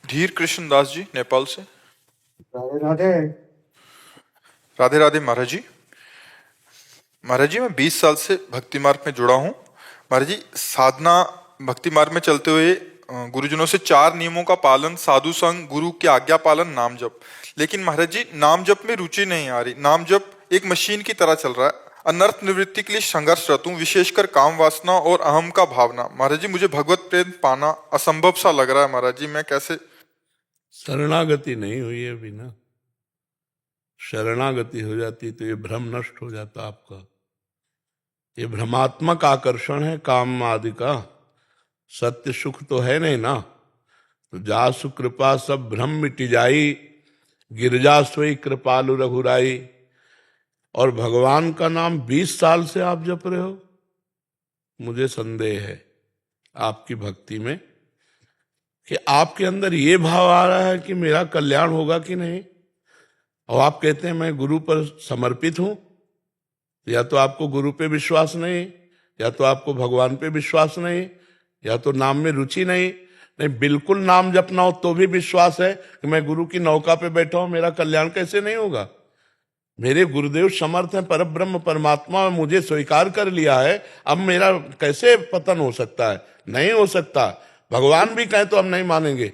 धीर कृष्ण दास जी नेपाल से। राधे राधे। राधे राधे महाराज जी। महाराज जी, मैं 20 साल से भक्ति मार्ग में जुड़ा हूँ। महाराज जी, साधना भक्ति मार्ग में चलते हुए गुरुजनों से 4 नियमों का पालन, साधु संग, गुरु की आज्ञा पालन, नाम जप। लेकिन महाराज जी, नाम जप में रुचि नहीं आ रही। नाम जप एक मशीन की तरह चल रहा है। अनर्थ निवृत्ति के लिए संघर्षरत हूँ, विशेषकर काम वासना और अहम का भावना। महाराज जी, मुझे भगवत प्रेम पाना असंभव सा लग रहा है। महाराज जी, मैं कैसे? शरणागति नहीं हुई है अभी ना। शरणागति हो जाती तो ये भ्रम नष्ट हो जाता आपका। ये भ्रमात्मक आकर्षण है काम आदि का, सत्य सुख तो है नहीं ना। तो जासु कृपा सब भ्रम मिट जाई, गिरजा सोई कृपालु रघुराई। और भगवान का नाम 20 साल से आप जप रहे हो। मुझे संदेह है आपकी भक्ति में कि आपके अंदर ये भाव आ रहा है कि मेरा कल्याण होगा कि नहीं। और आप कहते हैं मैं गुरु पर समर्पित हूं। या तो आपको गुरु पे विश्वास नहीं, या तो आपको भगवान पे विश्वास नहीं, या तो नाम में रुचि नहीं। नहीं, बिल्कुल नाम जपना हो तो भी विश्वास है कि मैं गुरु की नौका पे बैठा हूं, मेरा कल्याण कैसे नहीं होगा। मेरे गुरुदेव समर्थ हैं, परब्रह्म परमात्मा मुझे स्वीकार कर लिया है, अब मेरा कैसे पतन हो सकता है? नहीं हो सकता। भगवान भी कहे तो हम नहीं मानेंगे।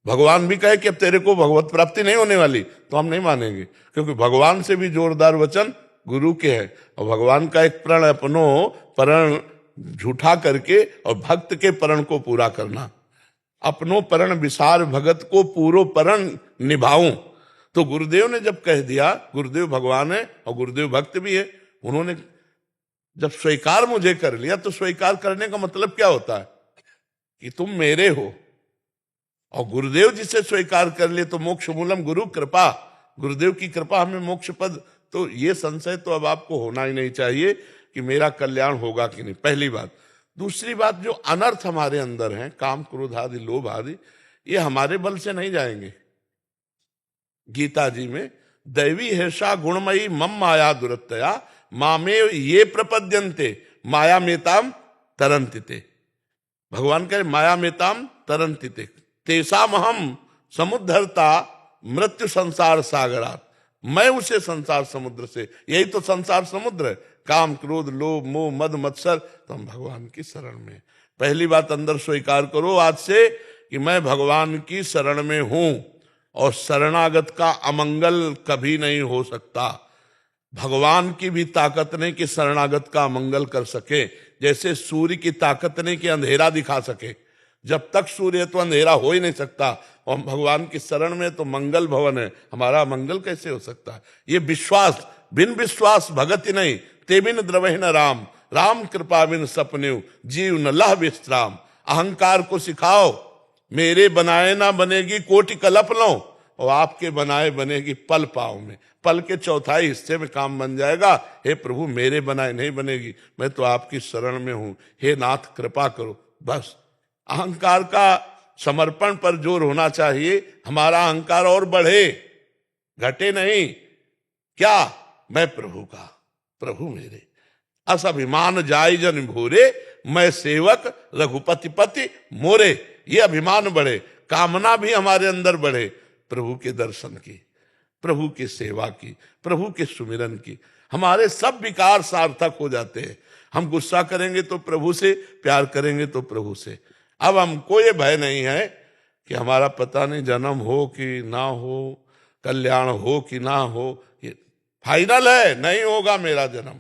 भगवान भी कहे कि अब तेरे को भगवत प्राप्ति नहीं होने वाली, तो हम नहीं मानेंगे, क्योंकि भगवान से भी जोरदार वचन गुरु के हैं। और भगवान का एक प्रण अपनो प्रण झूठा करके और भक्त के प्रण को पूरा करना। अपनो प्रण विसार भगत को पूरो प्रण निभाऊं। तो गुरुदेव ने जब कह दिया, गुरुदेव भगवान है और गुरुदेव भक्त भी है, उन्होंने जब स्वीकार मुझे कर लिया, तो स्वीकार करने का मतलब क्या होता है कि तुम मेरे हो। और गुरुदेव जिसे स्वीकार कर ले तो मोक्ष मूलम गुरु कृपा, गुरुदेव की कृपा हमें मोक्ष पद। तो ये संशय तो अब आपको होना ही नहीं चाहिए कि मेरा कल्याण होगा कि नहीं, पहली बात। दूसरी बात, जो अनर्थ हमारे अंदर हैं, काम क्रोध आदि लोभ आदि, ये हमारे बल से नहीं जाएंगे। गीता जी में दैवी हेषा गुणमयी मम माया दुरत्तया मामे ये प्रपद्यन्ते माया मेताम तरंतिते। भगवान कहे माया मेताम तरंतिते तेसाम हम समुद्धरता मृत्यु संसार सागरात। मैं उसे संसार समुद्र से, यही तो संसार समुद्र है, काम क्रोध लोभ मोह मद मत्सर। तो हम भगवान की शरण में। पहली बात अंदर स्वीकार करो आज से कि मैं भगवान की शरण में हूं, और शरणागत का अमंगल कभी नहीं हो सकता। भगवान की भी ताकत नहीं कि शरणागत का अमंगल कर सके, जैसे सूर्य की ताकत नहीं कि अंधेरा दिखा सके। जब तक सूर्य है तो अंधेरा हो ही नहीं सकता। और हम भगवान की शरण में तो मंगल भवन है, हमारा मंगल कैसे हो सकता है? ये विश्वास, बिन विश्वास भगत ही नहीं, ते बिन द्रवहि न राम, राम कृपा बिन सपने जीव न लह विश्राम। अहंकार को सिखाओ, मेरे बनाए ना बनेगी कोटि कल्प लो, और आपके बनाए बनेगी पल पाओ में। पल के चौथाई हिस्से में काम बन जाएगा। हे प्रभु, मेरे बनाए नहीं बनेगी, मैं तो आपकी शरण में हूं, हे नाथ कृपा करो। बस अहंकार का समर्पण पर जोर होना चाहिए। हमारा अहंकार और बढ़े, घटे नहीं। क्या? मैं प्रभु का, प्रभु मेरे। अस अभिमान जाय जन भोरे, मैं सेवक रघुपति पति मोरे। ये अभिमान बढ़े, कामना भी हमारे अंदर बढ़े, प्रभु के दर्शन की, प्रभु की सेवा की, प्रभु के सुमिरन की। हमारे सब विकार सार्थक हो जाते हैं। हम गुस्सा करेंगे तो प्रभु से, प्यार करेंगे तो प्रभु से। अब हमको ये भय नहीं है कि हमारा पता नहीं जन्म हो कि ना हो, कल्याण हो कि ना हो। ये फाइनल है, नहीं होगा मेरा जन्म।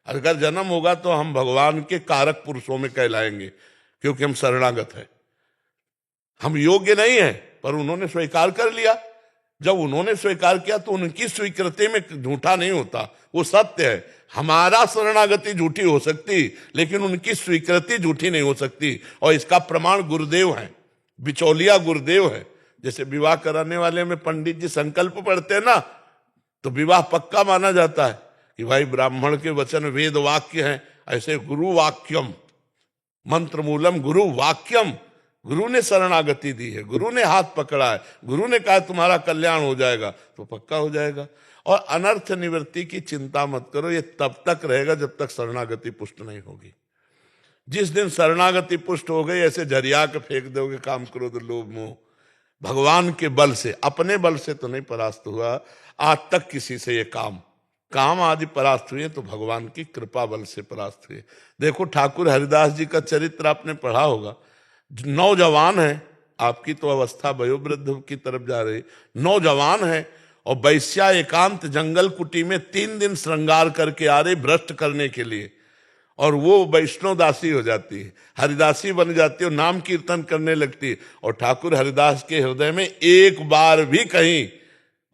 अगर जन्म होगा तो हम भगवान के कारक पुरुषों में कहलाएंगे, क्योंकि हम शरणागत हैं। हम योग्य नहीं है, पर उन्होंने स्वीकार कर लिया। जब उन्होंने स्वीकार किया तो उनकी स्वीकृति में झूठा नहीं होता, वो सत्य है। हमारा शरणागति झूठी हो सकती, लेकिन उनकी स्वीकृति झूठी नहीं हो सकती। और इसका प्रमाण गुरुदेव है, बिचौलिया गुरुदेव है। जैसे विवाह कराने वाले में पंडित जी संकल्प पढ़ते हैं ना, तो विवाह पक्का माना जाता है कि भाई ब्राह्मण के वचन वेद वाक्य हैं। ऐसे गुरु वाक्यम मंत्र मूलम गुरु वाक्यम, गुरु ने शरणागति दी है, गुरु ने हाथ पकड़ा है, गुरु ने कहा तुम्हारा कल्याण हो जाएगा, तो पक्का हो जाएगा। और अनर्थ निवृत्ति की चिंता मत करो, ये तब तक रहेगा जब तक शरणागति पुष्ट नहीं होगी। जिस दिन शरणागति पुष्ट हो गई, ऐसे झरिया के फेंक दोगे काम क्रोध लोभ मोह, भगवान के बल से, अपने बल से तो नहीं परास्त हुआ आज तक किसी से। ये काम आदि परास्त हुए तो भगवान की कृपा बल से परास्त हुए। देखो ठाकुर हरिदास जी का चरित्र आपने पढ़ा होगा। नौजवान है, आपकी तो अवस्था वयोवृद्ध की तरफ जा रही, नौजवान है और वैश्या एकांत जंगल कुटी में 3 दिन श्रृंगार करके आ रहे भ्रष्ट करने के लिए, और वो वैष्णव दासी हो जाती है, हरिदासी बन जाती है और नाम कीर्तन करने लगती है। और ठाकुर हरिदास के हृदय में एक बार भी कहीं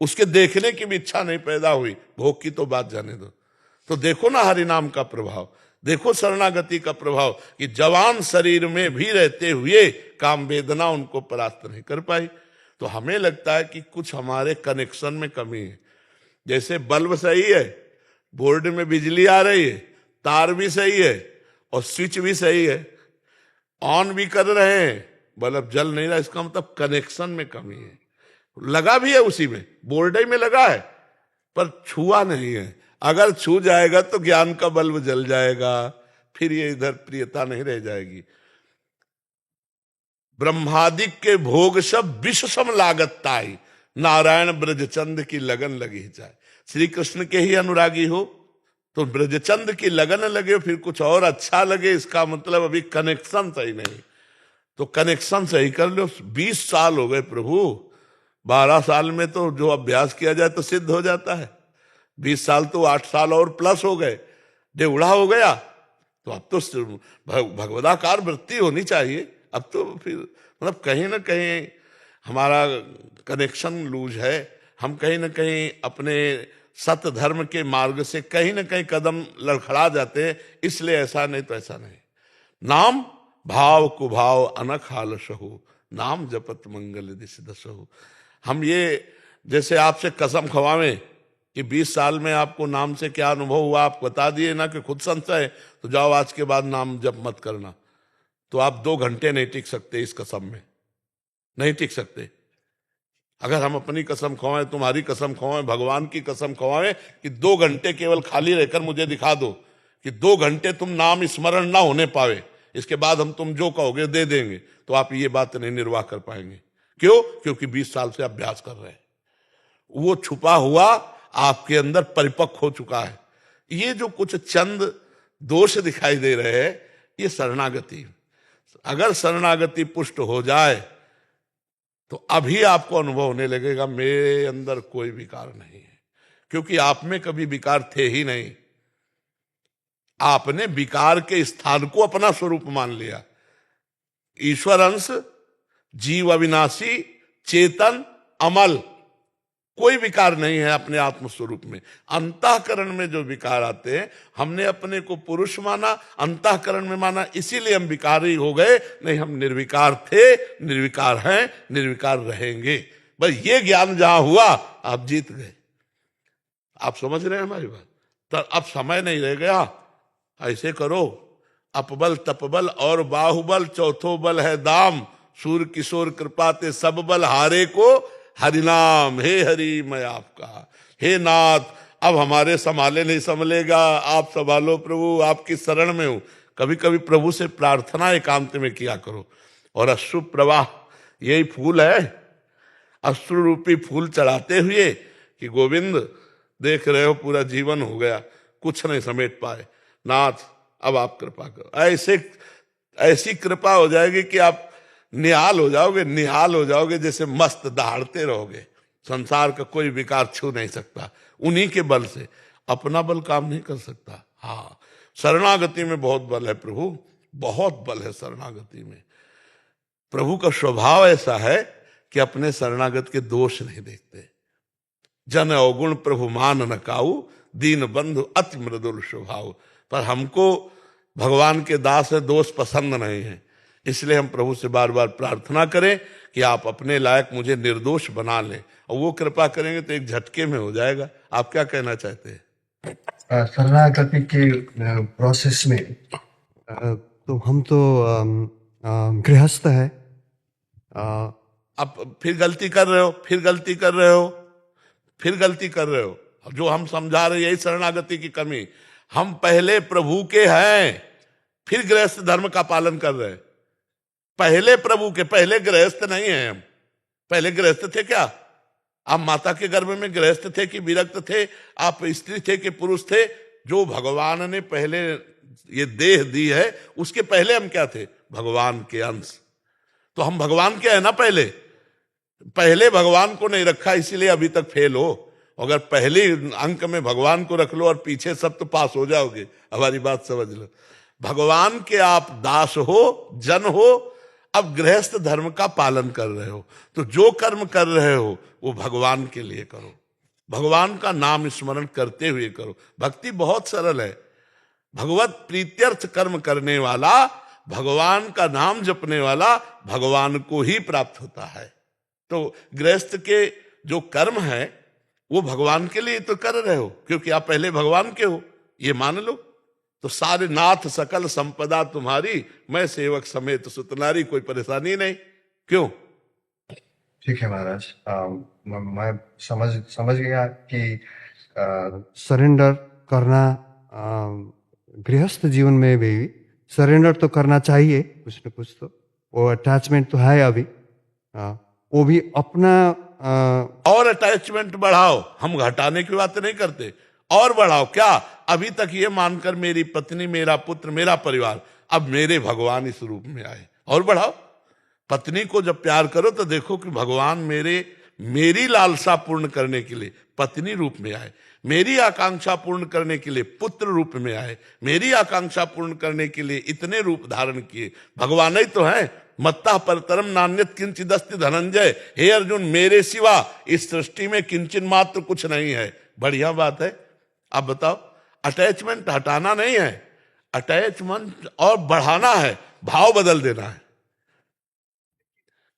उसके देखने की भी इच्छा नहीं पैदा हुई, भोग की तो बात जाने दो। तो देखो ना हरि नाम का प्रभाव, देखो शरणागति का प्रभाव, कि जवान शरीर में भी रहते हुए काम वेदना उनको परास्त नहीं कर पाई। तो हमें लगता है कि कुछ हमारे कनेक्शन में कमी है। जैसे बल्ब सही है, बोर्ड में बिजली आ रही है, तार भी सही है और स्विच भी सही है, ऑन भी कर रहे हैं, बल्ब जल नहीं रहा, इसका मतलब कनेक्शन में कमी है। लगा भी है उसी में, बोर्ड ही में लगा है, पर छुआ नहीं है। अगर छू जाएगा तो ज्ञान का बल्ब जल जाएगा, फिर ये इधर प्रियता नहीं रह जाएगी। ब्रह्मादिक के भोग सब विष सम लागत ताई, नारायण ब्रजचंद की लगन लगी जाए। श्री कृष्ण के ही अनुरागी हो तो ब्रजचंद की लगन लगे, फिर कुछ और अच्छा लगे, इसका मतलब अभी कनेक्शन सही नहीं। तो कनेक्शन सही कर लो। 20 साल हो गए प्रभु, 12 साल में तो जो अभ्यास किया जाए तो सिद्ध हो जाता है, 20 साल तो 8 साल और प्लस हो गए, डेढ़ा हो गया। तो अब तो भगवदाकार वृत्ति होनी चाहिए। अब तो फिर मतलब कहीं ना कहीं हमारा कनेक्शन लूज है, हम कहीं ना कहीं अपने सत्य धर्म के मार्ग से कहीं ना कहीं कदम लड़खड़ा जाते हैं। इसलिए ऐसा नहीं तो ऐसा नहीं। नाम भाव कुभाव अनख आलस हो, नाम जपत मंगल दिश दसहु। हम ये जैसे आपसे कसम खवावें कि 20 साल में आपको नाम से क्या अनुभव हुआ, आप बता दिए ना कि खुद संशय है, तो जाओ आज के बाद नाम जप मत करना। तो आप 2 घंटे नहीं टिक सकते इस कसम में, नहीं टिक सकते। अगर हम अपनी कसम खवाएं, तुम्हारी कसम खवाएं, भगवान की कसम खवाएं कि 2 घंटे केवल खाली रहकर मुझे दिखा दो कि 2 घंटे तुम नाम स्मरण ना होने पावे, इसके बाद हम तुम जो कहोगे दे देंगे, तो आप ये बात नहीं निर्वाह कर पाएंगे। क्यों? क्योंकि 20 साल से अभ्यास कर रहे हैं, वो छुपा हुआ आपके अंदर परिपक्व हो चुका है। ये जो कुछ चंद दोष दिखाई दे रहे हैं, ये शरणागति। अगर शरणागति पुष्ट हो जाए तो अभी आपको अनुभव होने लगेगा मेरे अंदर कोई विकार नहीं है, क्योंकि आप में कभी विकार थे ही नहीं। आपने विकार के स्थान को अपना स्वरूप मान लिया। ईश्वर अंश, जीव अविनाशी, चेतन, अमल, कोई विकार नहीं है अपने आत्म स्वरूप में। अंतःकरण में जो विकार आते हैं, हमने अपने को पुरुष माना, अंतःकरण में माना, इसीलिए हम विकारी हो गए। नहीं, हम निर्विकार थे, निर्विकार हैं, निर्विकार रहेंगे। बस ये ज्ञान जहां हुआ आप जीत गए। आप समझ रहे हैं हमारी बात? तो अब समय नहीं रह गया। ऐसे करो, अपबल तपबल और बाहुबल, चौथो बल है दाम, सूर किशोर कृपा ते सब बल हारे को हरिनाम। हे हरि मैं आपका, हे नाथ अब हमारे संभाले नहीं संभलेगा, आप संभालो प्रभु, आपकी शरण में हूं। कभी कभी प्रभु से प्रार्थना एकांत में किया करो। और अश्रु प्रवाह यही फूल है, अश्रु रूपी फूल चढ़ाते हुए कि गोविंद देख रहे हो पूरा जीवन हो गया, कुछ नहीं समेट पाए, नाथ अब आप कृपा करो। ऐसी कृपा हो जाएगी कि आप निहाल हो जाओगे, निहाल हो जाओगे, जैसे मस्त दहाड़ते रहोगे। संसार का कोई विकार छू नहीं सकता, उन्हीं के बल से। अपना बल काम नहीं कर सकता। हाँ, शरणागति में बहुत बल है प्रभु, बहुत बल है शरणागति में। प्रभु का स्वभाव ऐसा है कि अपने शरणागत के दोष नहीं देखते। जन अवगुण प्रभु मान न काऊ, दीन बंधु अति मृदुल स्वभाव। पर हमको भगवान के दास है, दोष पसंद नहीं है, इसलिए हम प्रभु से बार बार प्रार्थना करें कि आप अपने लायक मुझे निर्दोष बना लें, और वो कृपा करेंगे तो एक झटके में हो जाएगा। आप क्या कहना चाहते हैं? शरणागति के प्रोसेस में तो हम तो गृहस्थ है। अब फिर गलती कर रहे हो, फिर गलती कर रहे हो, फिर गलती कर रहे हो। जो हम समझा रहे यही शरणागति की कमी। हम पहले प्रभु के हैं, फिर गृहस्थ धर्म का पालन कर रहे हैं। पहले प्रभु के, पहले गृहस्थ नहीं है हम। पहले गृहस्थ थे क्या? आप माता के गर्भ में गृहस्थ थे कि विरक्त थे? आप स्त्री थे कि पुरुष थे? जो भगवान ने पहले ये देह दी है, उसके पहले हम क्या थे? भगवान के अंश। तो हम भगवान के हैं ना पहले। पहले भगवान को नहीं रखा, इसीलिए अभी तक फेल हो। अगर पहले अंक में भगवान को रख लो और पीछे सब, तो पास हो जाओगे। हमारी बात समझ लो। भगवान के आप दास हो, जन हो। अब गृहस्थ धर्म का पालन कर रहे हो, तो जो कर्म कर रहे हो वो भगवान के लिए करो, भगवान का नाम स्मरण करते हुए करो। भक्ति बहुत सरल है। भगवत प्रीत्यर्थ कर्म करने वाला, भगवान का नाम जपने वाला भगवान को ही प्राप्त होता है। तो गृहस्थ के जो कर्म है वो भगवान के लिए तो कर रहे हो, क्योंकि आप पहले भगवान के हो, ये मान लो। तो सारे नाथ सकल संपदा तुम्हारी, मैं सेवक समेत सुतनारी, कोई परेशानी नहीं। क्यों? ठीक है महाराज, मैं समझ गया कि सरेंडर करना, गृहस्थ जीवन में भी सरेंडर तो करना चाहिए, कुछ न कुछ तो। वो अटैचमेंट तो है अभी, वो भी अपना और अटैचमेंट बढ़ाओ। हम घटाने की बात नहीं करते, और बढ़ाओ। क्या? अभी तक ये मानकर मेरी पत्नी, मेरा पुत्र, मेरा परिवार, अब मेरे भगवान इस रूप में आए, और बढ़ाओ। पत्नी को जब प्यार करो तो देखो कि भगवान मेरी लालसा पूर्ण करने के लिए पत्नी रूप में आए, मेरी आकांक्षा पूर्ण करने के लिए पुत्र रूप में आए, मेरी आकांक्षा पूर्ण करने के लिए इतने रूप धारण किए। भगवान ही तो है। मत्ता परतरम नान्यत किंचिदस्ति धनंजय। हे अर्जुन, मेरे सिवा इस सृष्टि में किंचन मात्र कुछ नहीं है। बढ़िया बात है। अब बताओ, अटैचमेंट हटाना नहीं है, अटैचमेंट और बढ़ाना है, भाव बदल देना है।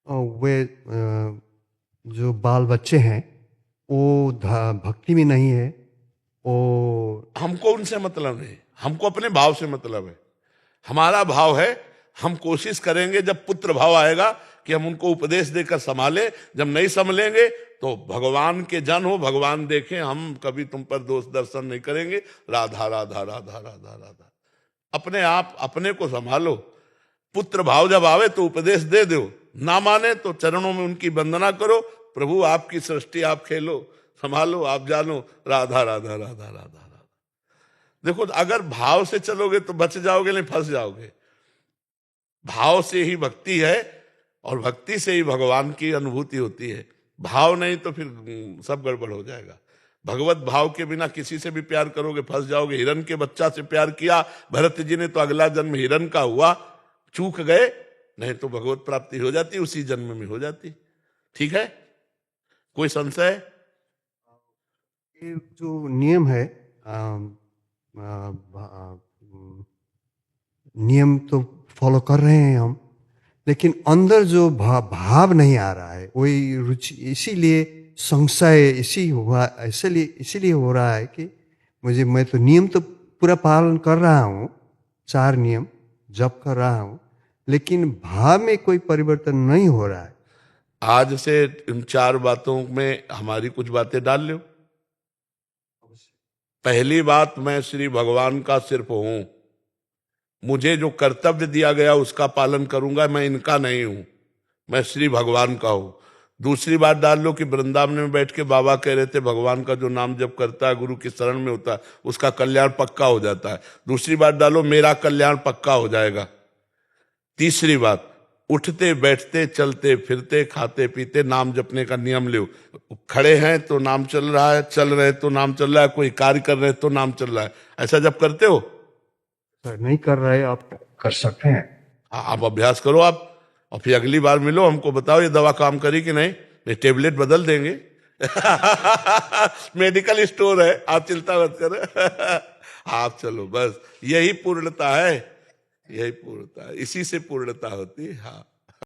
वे जो बाल बच्चे हैं वो भक्ति में नहीं है, वो हमको उनसे मतलब नहीं, हमको अपने भाव से मतलब है। हमारा भाव है, हम कोशिश करेंगे जब पुत्र भाव आएगा कि हम उनको उपदेश देकर संभाले। जब नहीं संभलेंगे तो भगवान के जन हो, भगवान देखें, हम कभी तुम पर दोष दर्शन नहीं करेंगे। राधा राधा राधा राधा राधा। अपने आप अपने को संभालो। पुत्र भाव जब आवे तो उपदेश दे दो, ना माने तो चरणों में उनकी वंदना करो। प्रभु आपकी सृष्टि, आप खेलो, संभालो, आप जानो। राधा राधा राधा राधा राधा। देखो, अगर भाव से चलोगे तो बच जाओगे, नहीं फंस जाओगे। भाव से ही भक्ति है, और भक्ति से ही भगवान की अनुभूति होती है। भाव नहीं तो फिर सब गड़बड़ हो जाएगा। भगवत भाव के बिना किसी से भी प्यार करोगे फंस जाओगे। हिरण के बच्चा से प्यार किया भरत जी ने, तो अगला जन्म हिरण का हुआ, चूक गए, नहीं तो भगवत प्राप्ति हो जाती, उसी जन्म में हो जाती। ठीक है, कोई संशय? ये जो नियम है, नियम तो फॉलो कर रहे हैं हम, लेकिन अंदर जो भाव नहीं आ रहा है, वही रुचि, इसीलिए संशय इसीलिए हो रहा है कि मैं तो नियम तो पूरा पालन कर रहा हूँ, 4 नियम जप कर रहा हूँ, लेकिन भाव में कोई परिवर्तन नहीं हो रहा है। आज से इन 4 बातों में हमारी कुछ बातें डाल लो। पहली बात, मैं श्री भगवान का सिर्फ हूं, मुझे जो कर्तव्य दिया गया उसका पालन करूंगा, मैं इनका नहीं हूं, मैं श्री भगवान का हूं। दूसरी बात डाल लो कि वृंदावन में बैठ के बाबा कह रहे थे भगवान का जो नाम जप करता है, गुरु की शरण में होता है, उसका कल्याण पक्का हो जाता है। दूसरी बात डालो, मेरा कल्याण पक्का हो जाएगा। तीसरी बात, उठते बैठते चलते फिरते खाते पीते नाम जपने का नियम लो। खड़े हैं तो नाम चल रहा है, चल रहे तो नाम चल रहा है, कोई कार्य कर रहे तो नाम चल रहा है। ऐसा जब करते हो? सर नहीं कर रहे, आप कर सकते हैं। आप अभ्यास करो आप, और फिर अगली बार मिलो, हमको बताओ ये दवा काम करी कि नहीं टेबलेट बदल देंगे। मेडिकल स्टोर है, आप चिंता मत करो। आप चलो, बस यही पूर्णता है, यही पूर्णता है, इसी से पूर्णता होती है। हाँ।